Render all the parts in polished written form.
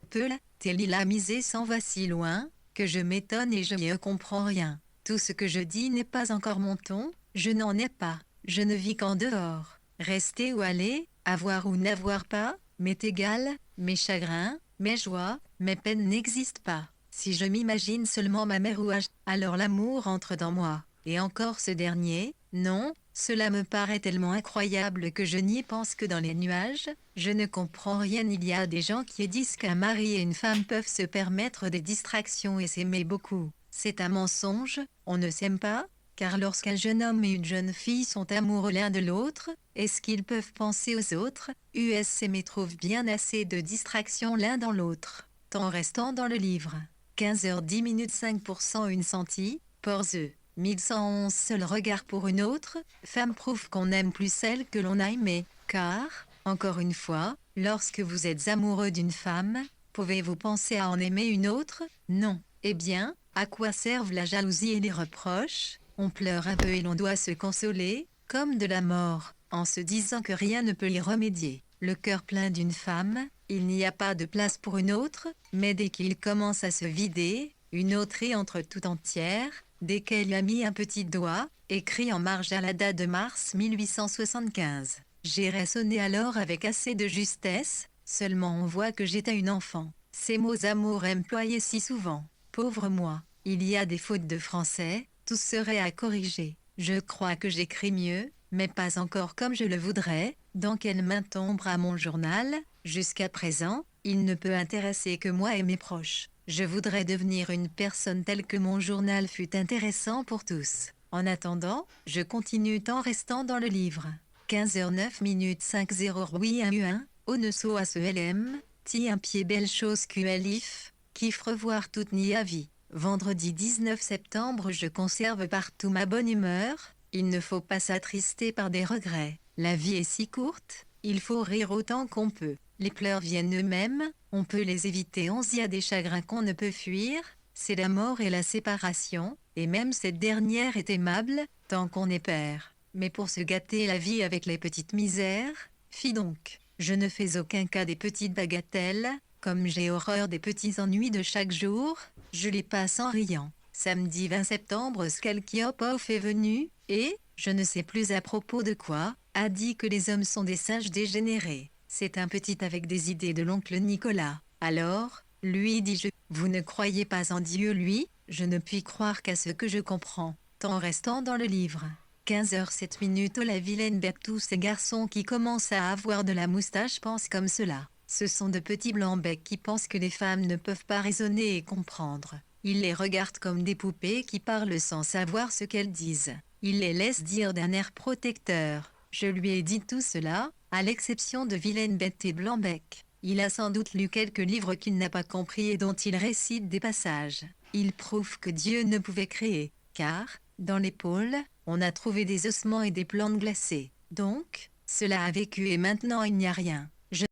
Peul, tel il a misé s'en va si loin, que je m'étonne et je n'y comprends rien. Tout ce que je dis n'est pas encore mon ton, je n'en ai pas, je ne vis qu'en dehors. Rester ou aller, avoir ou n'avoir pas, m'est égal, mes chagrins, mes joies, mes peines n'existent pas. Si je m'imagine seulement ma mère alors l'amour entre dans moi. Et encore ce dernier, non, cela me paraît tellement incroyable que je n'y pense que dans les nuages, je ne comprends rien. Il y a des gens qui disent qu'un mari et une femme peuvent se permettre des distractions et s'aimer beaucoup. C'est un mensonge, on ne s'aime pas, car lorsqu'un jeune homme et une jeune fille sont amoureux l'un de l'autre, est-ce qu'ils peuvent penser aux autres? USC trouve bien assez de distractions l'un dans l'autre. Temps restant dans le livre. 15h10 minutes 5% une sentie, Porze. 1111 seul regard pour une autre, femme prouve qu'on aime plus celle que l'on a aimée, car, encore une fois, lorsque vous êtes amoureux d'une femme, pouvez-vous penser à en aimer une autre? Non. Eh bien, à quoi servent la jalousie et les reproches? On pleure un peu et l'on doit se consoler, comme de la mort, en se disant que rien ne peut y remédier. Le cœur plein d'une femme, il n'y a pas de place pour une autre, mais dès qu'il commence à se vider, une autre y entre tout entière, dès qu'elle a mis un petit doigt, écrit en marge à la date de mars 1875. J'ai raisonné alors avec assez de justesse, seulement on voit que j'étais une enfant. Ces mots amour employés si souvent. Pauvre moi, il y a des fautes de français, tout serait à corriger. Je crois que j'écris mieux, mais pas encore comme je le voudrais. Dans quelle main tombera mon journal? Jusqu'à présent, il ne peut intéresser que moi et mes proches. Je voudrais devenir une personne telle que mon journal fut intéressant pour tous. En attendant, je continue en restant dans le livre. 15h09 minutes 50 oui un U1, Oneso à ce LM, ti un pied belle chose QLIF, kiff revoir toute ni avis. Vendredi 19 septembre je conserve partout ma bonne humeur, il ne faut pas s'attrister par des regrets. La vie est si courte, il faut rire autant qu'on peut. Les pleurs viennent eux-mêmes, on peut les éviter. Il y a des chagrins qu'on ne peut fuir, c'est la mort et la séparation, et même cette dernière est aimable, tant qu'on est père. Mais pour se gâter la vie avec les petites misères, fi donc, je ne fais aucun cas des petites bagatelles, comme j'ai horreur des petits ennuis de chaque jour, je les passe en riant. Samedi 20 septembre Skalkiopov est venu, et, je ne sais plus à propos de quoi, a dit que les hommes sont des singes dégénérés. C'est un petit avec des idées de l'oncle Nicolas. Alors, lui dis-je, vous ne croyez pas en Dieu lui? Je ne puis croire qu'à ce que je comprends, tant restant dans le livre. 15h07 minutes. Oh la vilaine bête, tous ces garçons qui commencent à avoir de la moustache pensent comme cela. Ce sont de petits blancs-becs qui pensent que les femmes ne peuvent pas raisonner et comprendre. Ils les regardent comme des poupées qui parlent sans savoir ce qu'elles disent. Ils les laissent dire d'un air protecteur. Je lui ai dit tout cela, à l'exception de vilaine bête et blanc-bec. Il a sans doute lu quelques livres qu'il n'a pas compris et dont il récite des passages. Il prouve que Dieu ne pouvait créer, car, dans les pôles, on a trouvé des ossements et des plantes glacées. Donc, cela a vécu et maintenant il n'y a rien. Je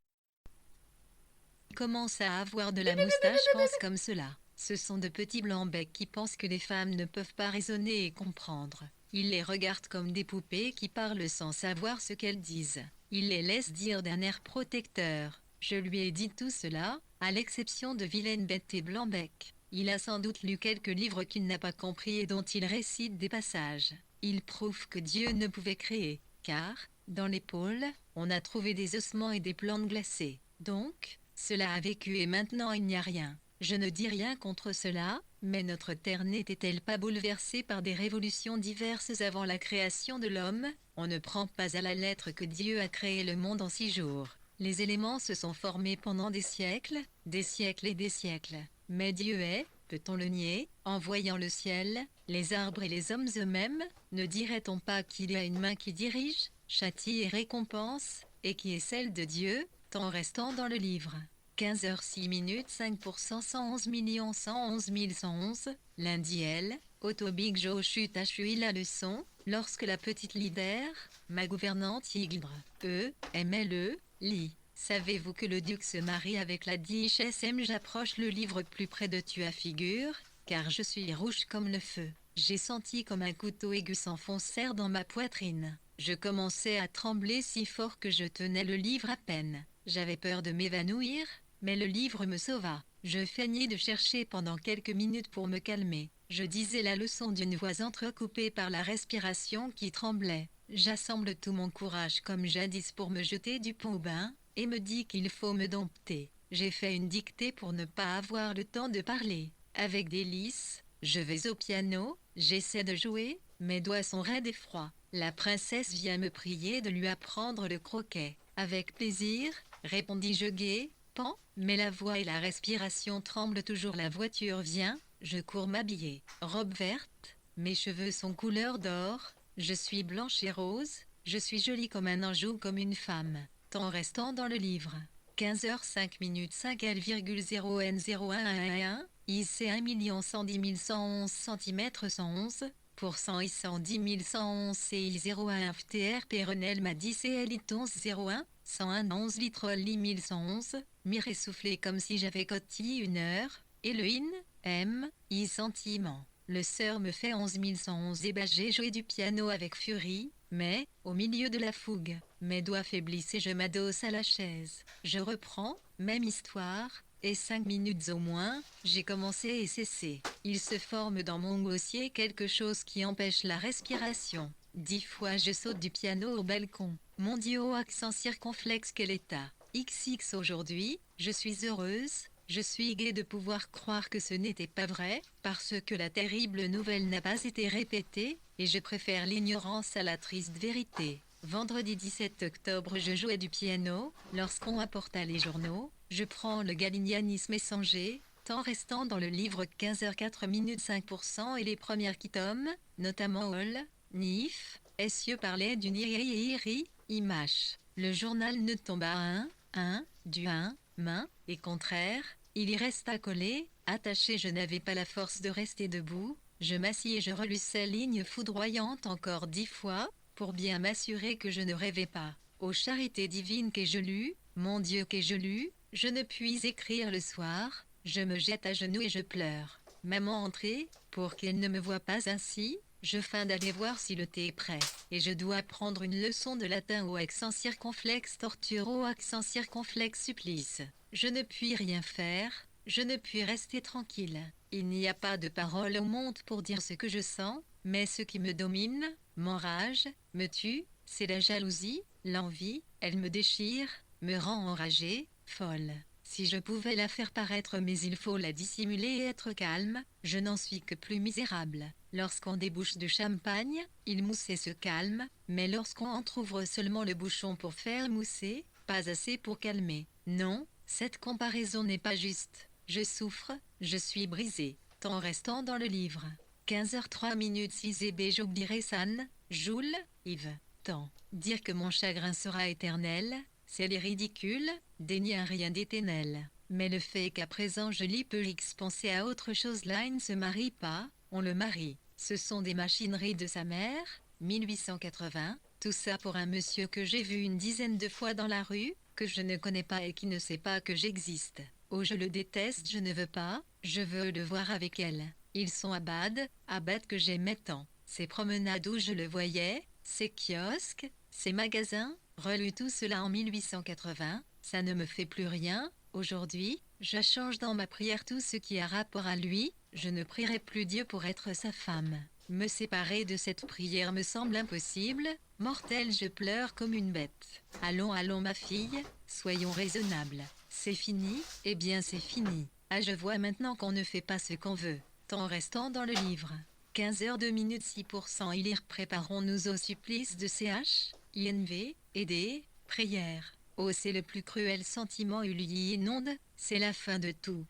commence à avoir de la moustache pense comme cela. Ce sont de petits blancs-becs qui pensent que les femmes ne peuvent pas raisonner et comprendre. Ils les regardent comme des poupées qui parlent sans savoir ce qu'elles disent. Ils les laissent dire d'un air protecteur. Je lui ai dit tout cela, à l'exception de vilaine bête et blanc-bec. Il a sans doute lu quelques livres qu'il n'a pas compris et dont il récite des passages. Il prouve que Dieu ne pouvait créer, car, dans les pôles, on a trouvé des ossements et des plantes glacées. Donc, cela a vécu et maintenant il n'y a rien. Je ne dis rien contre cela, mais notre terre n'était-elle pas bouleversée par des révolutions diverses avant la création de l'homme? On ne prend pas à la lettre que Dieu a créé le monde en 6 jours. Les éléments se sont formés pendant des siècles et des siècles. Mais Dieu est, peut-on le nier, en voyant le ciel, les arbres et les hommes eux-mêmes, ne dirait-on pas qu'il y a une main qui dirige, châtie et récompense, et qui est celle de Dieu, tant restant dans le livre? 15h06 minutes 5% 111 111 111, lundi L, Auto Big Joe chute à Chui la leçon, lorsque la petite leader, ma gouvernante Yigbre, MLE, lit. Savez-vous que le duc se marie avec la DHSM? J'approche le livre plus près de tu à figure, car je suis rouge comme le feu. J'ai senti comme un couteau aigu s'enfoncer dans ma poitrine. Je commençais à trembler si fort que je tenais le livre à peine. J'avais peur de m'évanouir, mais le livre me sauva. Je feignais de chercher pendant quelques minutes pour me calmer. Je disais la leçon d'une voix entrecoupée par la respiration qui tremblait. J'assemble tout mon courage comme jadis pour me jeter du pont au bain, et me dis qu'il faut me dompter. J'ai fait une dictée pour ne pas avoir le temps de parler. Avec délice, je vais au piano, j'essaie de jouer, mes doigts sont raides et froids. La princesse vient me prier de lui apprendre le croquet. Avec plaisir, répondis-je gai, pan, mais la voix et la respiration tremblent toujours. La voiture vient, je cours m'habiller. Robe verte, mes cheveux sont couleur d'or, je suis blanche et rose, je suis jolie comme un ange ou comme une femme. Temps restant dans le livre. 15h05 5 L,0N0111, IC 1 110 111 cm 111, pour 100 I 110 111 CI 01 FTRP Renel Madi CL 1101, 101 11 litres Li 1111, mire essoufflé comme si j'avais coté 1 heure, et le IN, M, I sentiment. Le sœur me fait 11 111 et j'ai joué du piano avec furie, mais, au milieu de la fougue, mes doigts faiblissent et je m'adosse à la chaise. Je reprends, même histoire, et 5 minutes au moins, j'ai commencé et cessé. Il se forme dans mon dossier quelque chose qui empêche la respiration. 10 fois je saute du piano au balcon. Mon Dieu, au accent circonflexe, quel état. XX aujourd'hui, je suis heureuse. Je suis gaie de pouvoir croire que ce n'était pas vrai, parce que la terrible nouvelle n'a pas été répétée, et je préfère l'ignorance à la triste vérité. Vendredi 17 octobre, je jouais du piano, lorsqu'on apporta les journaux, je prends le Galignani Messenger, temps restant dans le livre 15h04 5% et les premières qui tombent, notamment Hall, Nif, Essieux parlait d'une image. Le journal ne tomba à du 1, main, et contraire, il y resta collé, attaché. Je n'avais pas la force de rester debout, je m'assis et je relus ces lignes foudroyantes encore 10 fois, pour bien m'assurer que je ne rêvais pas. Ô charité divine que je lus, mon Dieu que je lus, je ne puis écrire le soir, je me jette à genoux et je pleure. Maman entrée, pour qu'elle ne me voie pas ainsi, je feins d'aller voir si le thé est prêt, et je dois prendre une leçon de latin au accent circonflexe torture au accent circonflexe supplice. Je ne puis rien faire, je ne puis rester tranquille. Il n'y a pas de parole au monde pour dire ce que je sens, mais ce qui me domine, m'enrage, me tue, c'est la jalousie, l'envie, elle me déchire, me rend enragée, folle. Si je pouvais la faire paraître mais il faut la dissimuler et être calme, je n'en suis que plus misérable. Lorsqu'on débouche de champagne, il mousse et se calme, mais lorsqu'on entr'ouvre seulement le bouchon pour faire mousser, pas assez pour calmer. Non, cette comparaison n'est pas juste. Je souffre, je suis brisée. Temps restant dans le livre. 15h03 6 et B. J'oublierai San, Joule, Yves. Temps. Dire que mon chagrin sera éternel, c'est les ridicules, dénier un rien d'éternel. Mais le fait qu'à présent je lis peu X penser à autre chose. Là il ne se marie pas, on le marie. Ce sont des machineries de sa mère, 1880, tout ça pour un monsieur que j'ai vu une dizaine de fois dans la rue, que je ne connais pas et qui ne sait pas que j'existe. Oh je le déteste, je ne veux pas, je veux le voir avec elle. Ils sont à Bad que j'aimais tant. Ces promenades où je le voyais, ces kiosques, ces magasins, relus tout cela en 1880, ça ne me fait plus rien. Aujourd'hui, je change dans ma prière tout ce qui a rapport à lui, je ne prierai plus Dieu pour être sa femme. Me séparer de cette prière me semble impossible, mortel je pleure comme une bête. Allons, allons ma fille, soyons raisonnables. C'est fini, eh bien c'est fini. Ah je vois maintenant qu'on ne fait pas ce qu'on veut. Temps restant dans le livre. 15h02 6%. Préparons-nous au supplice de CH, INV, aider, prière. Oh c'est le plus cruel sentiment lui inonde, c'est la fin de tout.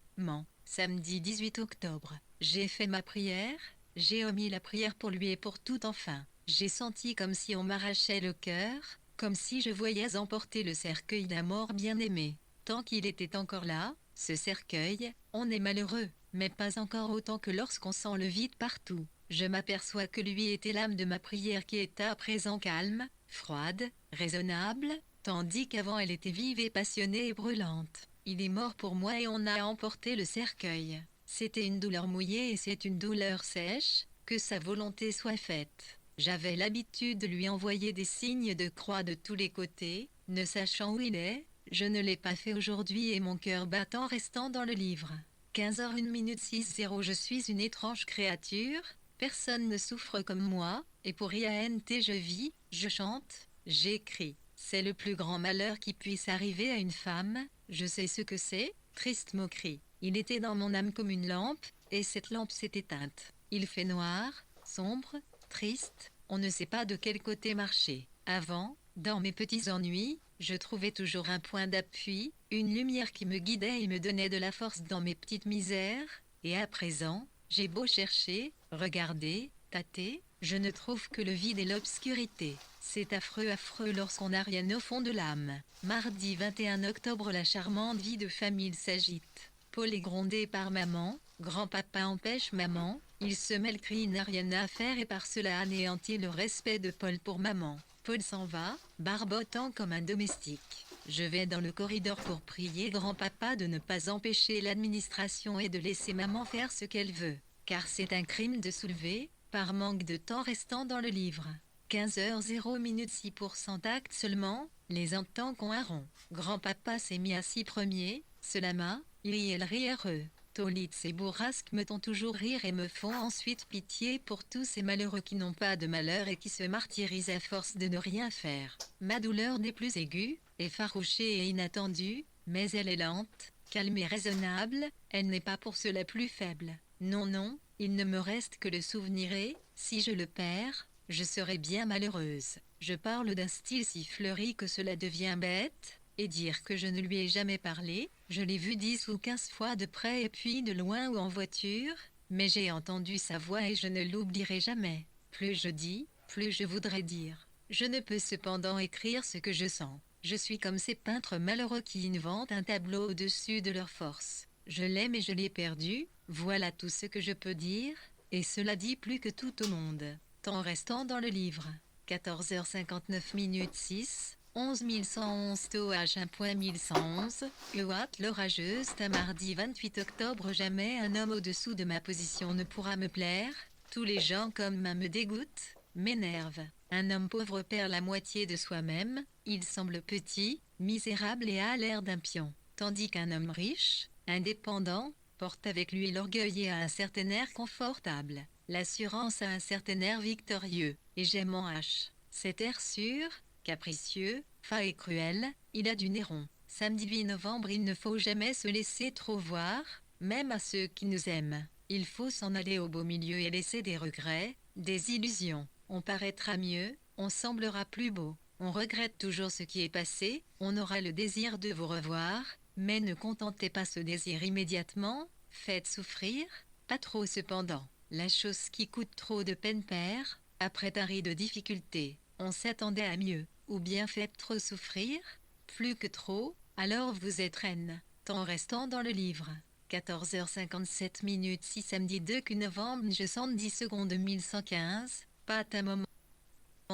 Samedi 18 octobre. J'ai fait ma prière, j'ai omis la prière pour lui et pour tout enfin. J'ai senti comme si on m'arrachait le cœur, comme si je voyais emporter le cercueil d'un mort bien-aimé. Tant qu'il était encore là, ce cercueil, on est malheureux, mais pas encore autant que lorsqu'on sent le vide partout. Je m'aperçois que lui était l'âme de ma prière qui est à présent calme, froide, raisonnable, tandis qu'avant elle était vive et passionnée et brûlante. Il est mort pour moi et on a emporté le cercueil. C'était une douleur mouillée et c'est une douleur sèche, que sa volonté soit faite. J'avais l'habitude de lui envoyer des signes de croix de tous les côtés, ne sachant où il est, Je ne l'ai pas fait aujourd'hui et mon cœur battant restant dans le livre. 15h01 Je suis une étrange créature, personne ne souffre comme moi, et pour rien je vis, je chante, j'écris. C'est le plus grand malheur qui puisse arriver à une femme, je sais ce que c'est, triste moquerie. Il était dans mon âme comme une lampe, et cette lampe s'est éteinte. Il fait noir, sombre, triste, on ne sait pas de quel côté marcher. Avant, dans mes petits ennuis, je trouvais toujours un point d'appui, une lumière qui me guidait et me donnait de la force dans mes petites misères, et à présent, j'ai beau chercher, regarder, tâter, je ne trouve que le vide et l'obscurité. C'est affreux, affreux lorsqu'on n'a rien au fond de l'âme. Mardi 21 octobre, la charmante vie de famille s'agite. Paul est grondé par maman, grand-papa empêche maman, il se mêle, crie, n'a rien à faire et par cela anéantit le respect de Paul pour maman. Paul s'en va, barbotant comme un domestique. Je vais dans le corridor pour prier grand-papa de ne pas empêcher l'administration et de laisser maman faire ce qu'elle veut, car c'est un crime de soulever, par manque de temps restant dans le livre. 15h00 6% acte seulement, les entends qu'on un rond. Grand-papa s'est mis à 6 premiers, cela m'a, il heureux. Tolitz et Bourrasque me font toujours rire et me font ensuite pitié pour tous ces malheureux qui n'ont pas de malheur et qui se martyrisent à force de ne rien faire. Ma douleur n'est plus aiguë, effarouchée et inattendue, mais elle est lente, calme et raisonnable, elle n'est pas pour cela plus faible. Non, non, il ne me reste que le souvenir et, si je le perds, je serai bien malheureuse. Je parle d'un style si fleuri que cela devient bête, et dire que je ne lui ai jamais parlé, je l'ai vu 10 ou 15 fois de près et puis de loin ou en voiture, mais j'ai entendu sa voix et je ne l'oublierai jamais. Plus je dis, plus je voudrais dire. Je ne peux cependant écrire ce que je sens. Je suis comme ces peintres malheureux qui inventent un tableau au-dessus de leur force. Je l'aime et je l'ai perdu, voilà tout ce que je peux dire, et cela dit plus que tout au monde. Temps restant dans le livre. 14h59 6, 11111 TOH 1.1111, Euat l'orageuse, mardi 28 octobre. Jamais un homme au-dessous de ma position ne pourra me plaire, tous les gens comme moi me dégoûtent, m'énervent. Un homme pauvre perd la moitié de soi-même, il semble petit, misérable et a l'air d'un pion, tandis qu'un homme riche, indépendant, porte avec lui l'orgueil et a un certain air confortable. L'assurance a un certain air victorieux, et j'aime en H. Cet air sûr, capricieux, fin et cruel, il a du Néron. Samedi 8 novembre, il ne faut jamais se laisser trop voir, même à ceux qui nous aiment. Il faut s'en aller au beau milieu et laisser des regrets, des illusions. On paraîtra mieux, on semblera plus beau. On regrette toujours ce qui est passé, on aura le désir de vous revoir, mais ne contentez pas ce désir immédiatement, faites souffrir, pas trop cependant. La chose qui coûte trop de peine perd, après tari de difficultés. On s'attendait à mieux, ou bien faites trop souffrir, plus que trop, alors vous êtes reine. Temps restant dans le livre. 14h57 6 samedi 2 novembre. Je sens 10 secondes 1115, pas un moment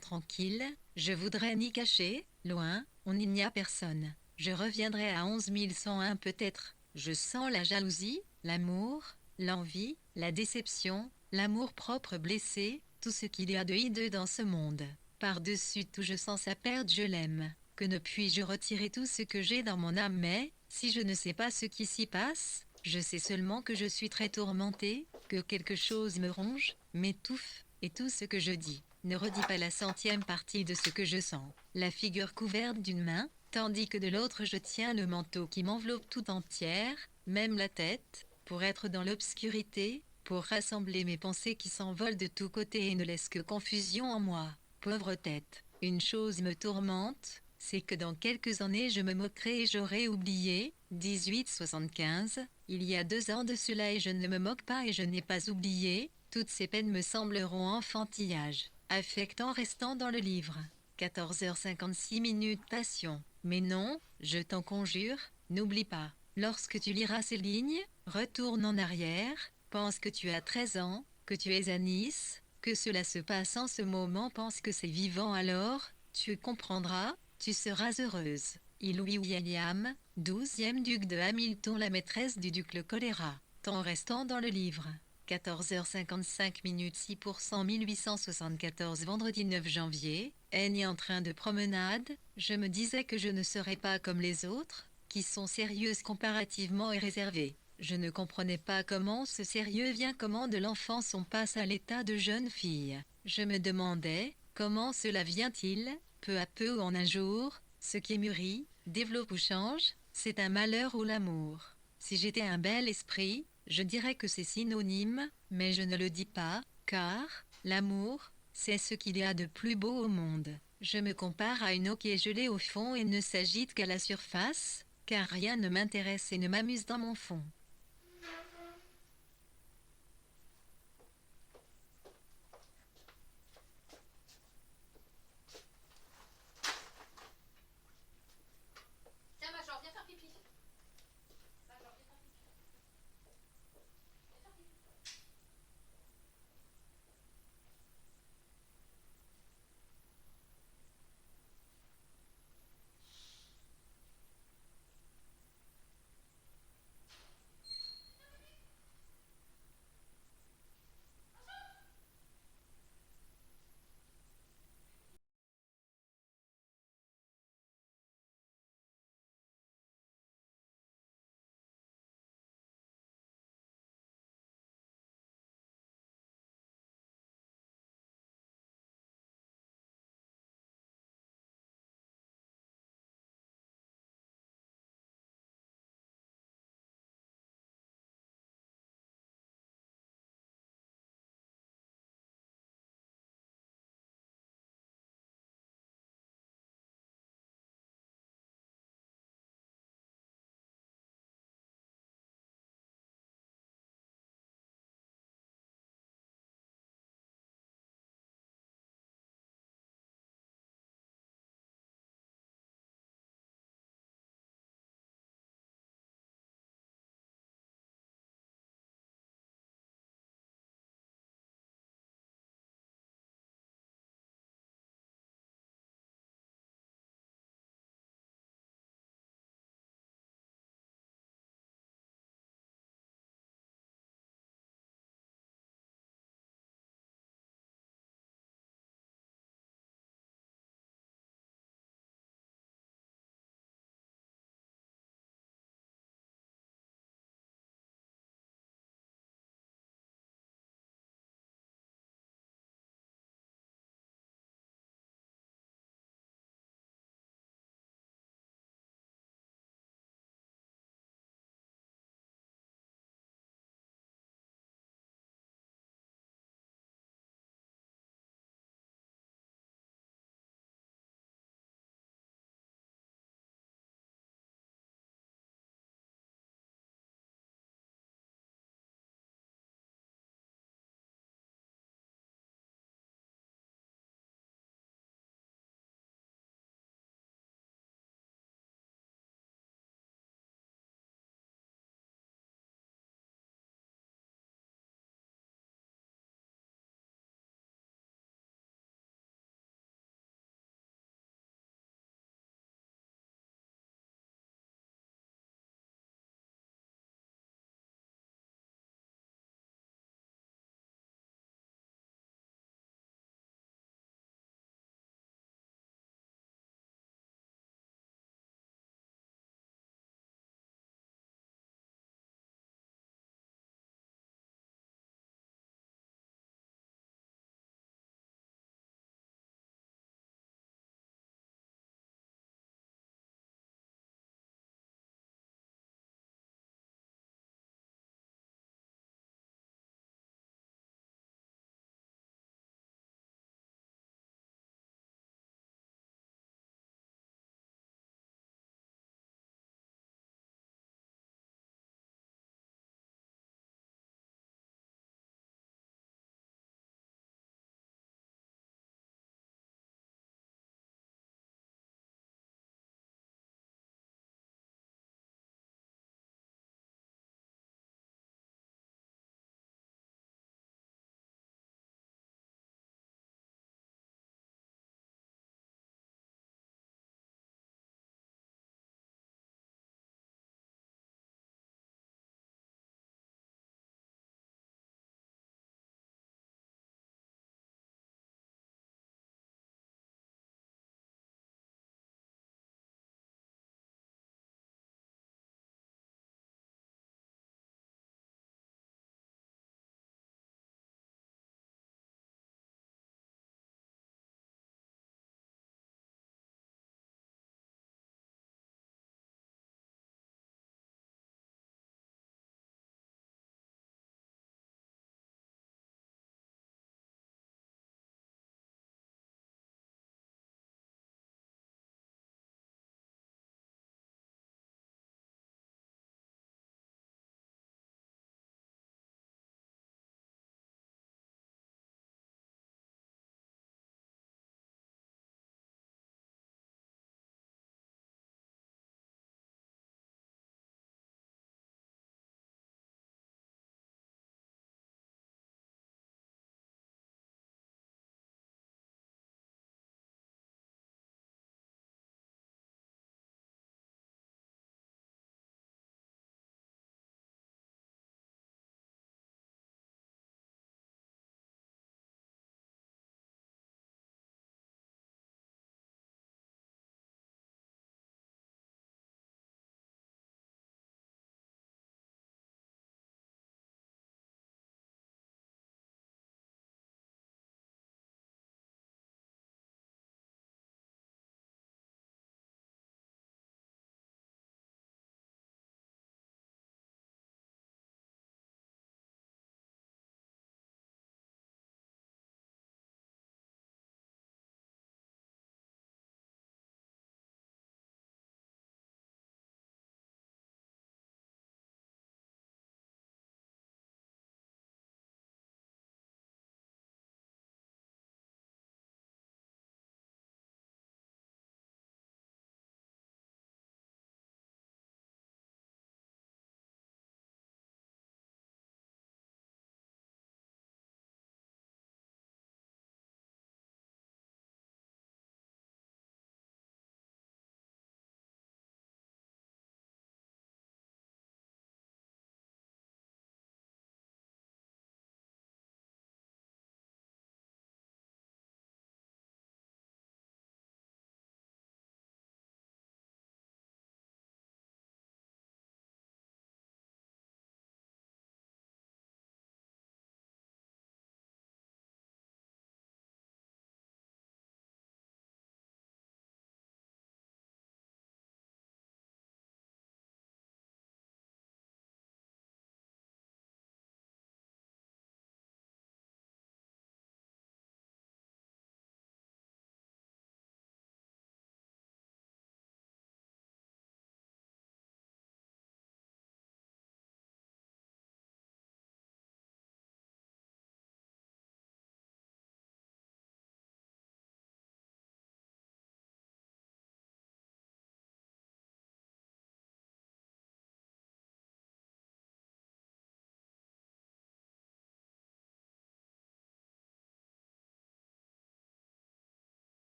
tranquille, je voudrais ni cacher, loin, on n'y a personne. Je reviendrai à 11101 peut-être. Je sens la jalousie, l'amour, l'envie, la déception, l'amour-propre blessé, tout ce qu'il y a de hideux dans ce monde. Par-dessus tout je sens sa perte, je l'aime. Que ne puis-je retirer tout ce que j'ai dans mon âme, mais, si je ne sais pas ce qui s'y passe, je sais seulement que je suis très tourmentée, que quelque chose me ronge, m'étouffe, et tout ce que je dis ne redit pas la centième partie de ce que je sens. La figure couverte d'une main, tandis que de l'autre je tiens le manteau qui m'enveloppe tout entière, même la tête, pour être dans l'obscurité, pour rassembler mes pensées qui s'envolent de tous côtés et ne laissent que confusion en moi. Pauvre tête, une chose me tourmente, c'est que dans quelques années je me moquerai et j'aurai oublié, 1875, il y a 2 ans de cela et je ne me moque pas et je n'ai pas oublié, toutes ces peines me sembleront enfantillage. Affectant restant dans le livre. 14h56 passion. Mais non, je t'en conjure, n'oublie pas. Lorsque tu liras ces lignes, retourne en arrière, pense que tu as 13 ans, que tu es à Nice, que cela se passe en ce moment, pense que c'est vivant alors, tu comprendras, tu seras heureuse. Louis William, 12e duc de Hamilton, la maîtresse du duc le choléra. Temps restant dans le livre. 14h55 6% 1874 vendredi 9 janvier, Annie en train de promenade, je me disais que je ne serais pas comme les autres, qui sont sérieuses comparativement et réservées. Je ne comprenais pas comment ce sérieux vient comment de l'enfance on passe à l'état de jeune fille. Je me demandais, comment cela vient-il, peu à peu ou en un jour, ce qui mûrit, développe ou change, c'est un malheur ou l'amour. Si j'étais un bel esprit, je dirais que c'est synonyme, mais je ne le dis pas, car l'amour, c'est ce qu'il y a de plus beau au monde. Je me compare à une eau qui est gelée au fond et ne s'agite qu'à la surface, car rien ne m'intéresse et ne m'amuse dans mon fond.